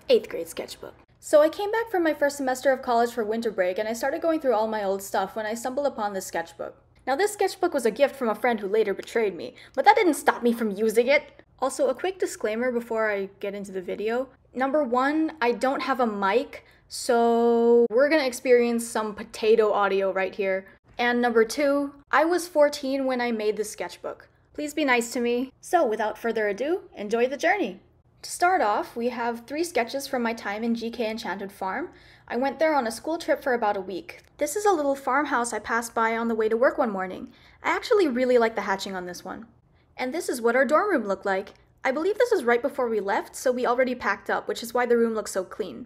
8th grade sketchbook. So I came back from my first semester of college for winter break and I started going through all my old stuff when I stumbled upon this sketchbook. Now this sketchbook was a gift from a friend who later betrayed me, but that didn't stop me from using it. Also, a quick disclaimer before I get into the video. Number one, I don't have a mic, so we're gonna experience some potato audio right here. And number two, I was 14 when I made this sketchbook. Please be nice to me. So without further ado, enjoy the journey. To start off, we have 3 sketches from my time in GK Enchanted Farm. I went there on a school trip for about a week. This is a little farmhouse I passed by on the way to work one morning. I actually really like the hatching on this one. And this is what our dorm room looked like. I believe this was right before we left, so we already packed up, which is why the room looks so clean.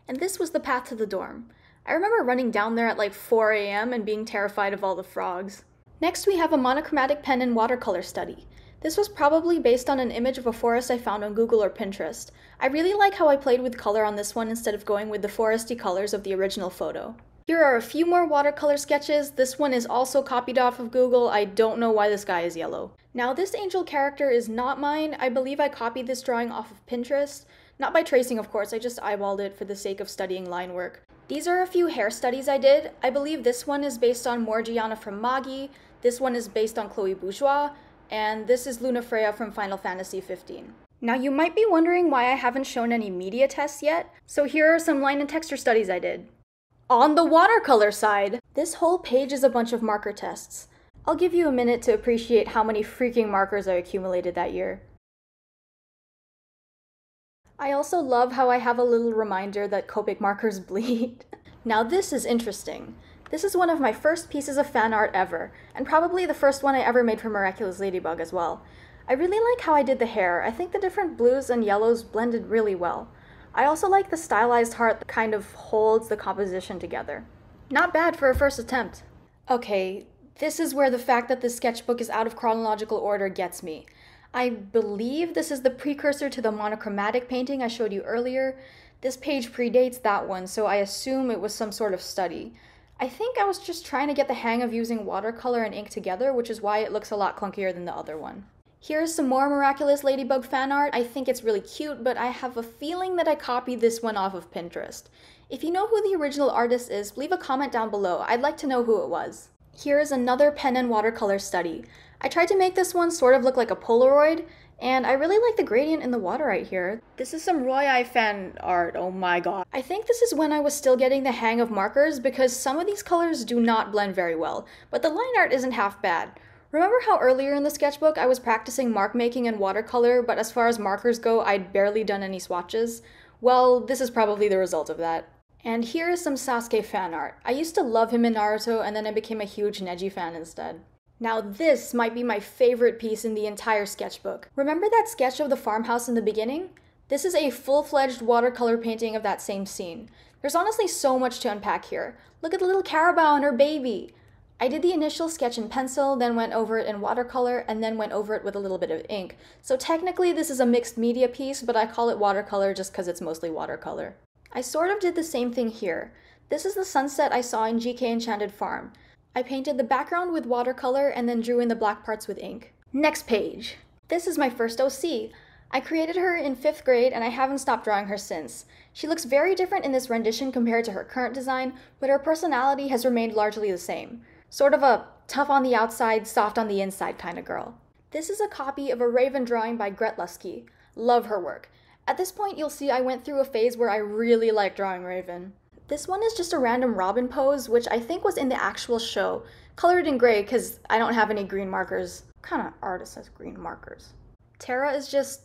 And this was the path to the dorm. I remember running down there at like 4 a.m. and being terrified of all the frogs. Next, we have a monochromatic pen and watercolor study. This was probably based on an image of a forest I found on Google or Pinterest. I really like how I played with color on this one instead of going with the foresty colors of the original photo. Here are a few more watercolor sketches. This one is also copied off of Google. I don't know why the sky is yellow. Now this angel character is not mine. I believe I copied this drawing off of Pinterest. Not by tracing, of course, I just eyeballed it for the sake of studying line work. These are a few hair studies I did. I believe this one is based on Morgiana from Magi, this one is based on Chloe Bourgeois, and this is Luna Freya from Final Fantasy 15. Now you might be wondering why I haven't shown any media tests yet, so here are some line and texture studies I did. On the watercolor side, this whole page is a bunch of marker tests. I'll give you a minute to appreciate how many freaking markers I accumulated that year. I also love how I have a little reminder that Copic markers bleed. Now this is interesting. This is one of my first pieces of fan art ever, and probably the first one I ever made for Miraculous Ladybug as well. I really like how I did the hair. I think the different blues and yellows blended really well. I also like the stylized heart that kind of holds the composition together. Not bad for a first attempt. Okay, this is where the fact that this sketchbook is out of chronological order gets me. I believe this is the precursor to the monochromatic painting I showed you earlier. This page predates that one, so I assume it was some sort of study. I think I was just trying to get the hang of using watercolor and ink together, which is why it looks a lot clunkier than the other one. Here's some more Miraculous Ladybug fan art. I think it's really cute, but I have a feeling that I copied this one off of Pinterest. If you know who the original artist is, leave a comment down below. I'd like to know who it was. Here is another pen and watercolor study. I tried to make this one sort of look like a Polaroid, and I really like the gradient in the water right here. This is some Roy Eye fan art, oh my god. I think this is when I was still getting the hang of markers because some of these colors do not blend very well, but the line art isn't half bad. Remember how earlier in the sketchbook I was practicing mark making in watercolor, but as far as markers go, I'd barely done any swatches? Well, this is probably the result of that. And here is some Sasuke fan art. I used to love him in Naruto, and then I became a huge Neji fan instead. Now this might be my favorite piece in the entire sketchbook. Remember that sketch of the farmhouse in the beginning? This is a full-fledged watercolor painting of that same scene. There's honestly so much to unpack here. Look at the little Carabao and her baby! I did the initial sketch in pencil, then went over it in watercolor, and then went over it with a little bit of ink. So technically this is a mixed media piece, but I call it watercolor just because it's mostly watercolor. I sort of did the same thing here. This is the sunset I saw in GK Enchanted Farm. I painted the background with watercolor and then drew in the black parts with ink. Next page. This is my first OC. I created her in 5th grade and I haven't stopped drawing her since. She looks very different in this rendition compared to her current design, but her personality has remained largely the same. Sort of a tough on the outside, soft on the inside kind of girl. This is a copy of a Raven drawing by Gret Lusky. Love her work. At this point you'll see I went through a phase where I really liked drawing Raven. This one is just a random Robin pose, which I think was in the actual show. Colored in gray because I don't have any green markers. What kind of artist has green markers? Tara is just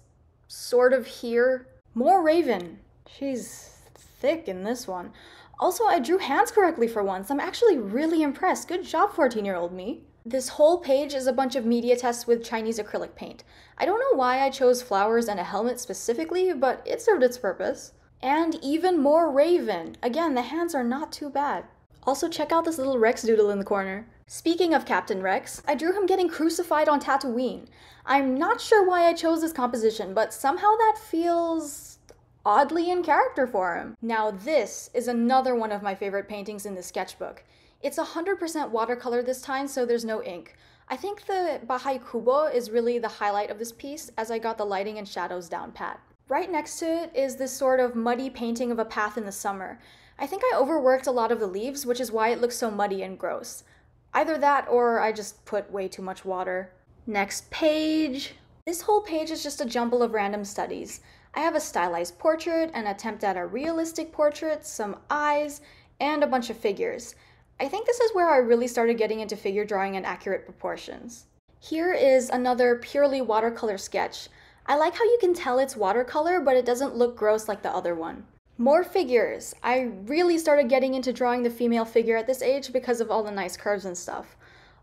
sort of here. More Raven. She's thick in this one. Also, I drew hands correctly for once. I'm actually really impressed. Good job, 14-year-old me. This whole page is a bunch of media tests with Chinese acrylic paint. I don't know why I chose flowers and a helmet specifically, but it served its purpose. And even more Raven. Again, the hands are not too bad. Also, check out this little Rex doodle in the corner. Speaking of Captain Rex, I drew him getting crucified on Tatooine. I'm not sure why I chose this composition, but somehow that feels oddly in character for him. Now this is another one of my favorite paintings in the sketchbook. It's 100% watercolor this time, so there's no ink. I think the Bahai Kubo is really the highlight of this piece, as I got the lighting and shadows down pat. Right next to it is this sort of muddy painting of a path in the summer. I think I overworked a lot of the leaves, which is why it looks so muddy and gross. Either that or I just put way too much water. Next page. This whole page is just a jumble of random studies. I have a stylized portrait, an attempt at a realistic portrait, some eyes, and a bunch of figures. I think this is where I really started getting into figure drawing and accurate proportions. Here is another purely watercolor sketch. I like how you can tell it's watercolor, but it doesn't look gross like the other one. More figures. I really started getting into drawing the female figure at this age because of all the nice curves and stuff.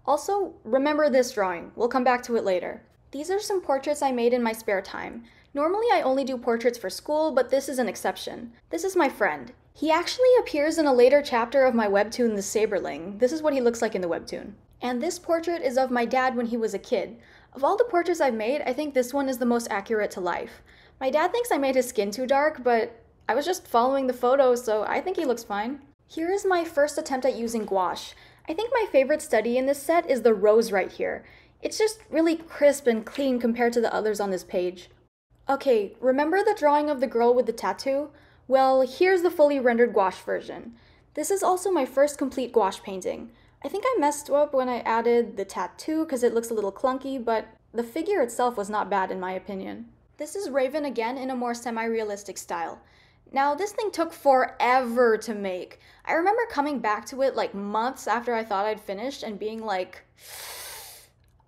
Also, remember this drawing. We'll come back to it later. These are some portraits I made in my spare time. Normally I only do portraits for school, but this is an exception. This is my friend. He actually appears in a later chapter of my webtoon, The Saberling. This is what he looks like in the webtoon. And this portrait is of my dad when he was a kid. Of all the portraits I've made, I think this one is the most accurate to life. My dad thinks I made his skin too dark, but I was just following the photo, so I think he looks fine. Here is my first attempt at using gouache. I think my favorite study in this set is the rose right here. It's just really crisp and clean compared to the others on this page. Okay, remember the drawing of the girl with the tattoo? Well, here's the fully rendered gouache version. This is also my first complete gouache painting. I think I messed up when I added the tattoo because it looks a little clunky, but the figure itself was not bad in my opinion. This is Raven again in a more semi-realistic style. Now, this thing took forever to make. I remember coming back to it like months after I thought I'd finished and being like,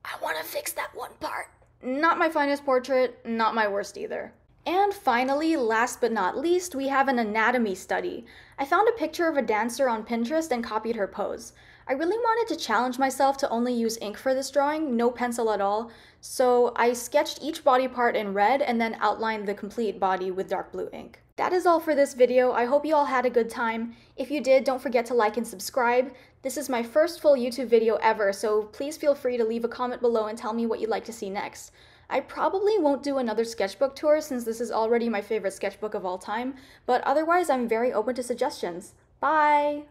I want to fix that one part. Not my finest portrait, not my worst either. And finally, last but not least, we have an anatomy study. I found a picture of a dancer on Pinterest and copied her pose. I really wanted to challenge myself to only use ink for this drawing, no pencil at all, so I sketched each body part in red and then outlined the complete body with dark blue ink. That is all for this video. I hope you all had a good time. If you did, don't forget to like and subscribe. This is my first full YouTube video ever, so please feel free to leave a comment below and tell me what you'd like to see next. I probably won't do another sketchbook tour since this is already my favorite sketchbook of all time, but otherwise I'm very open to suggestions. Bye!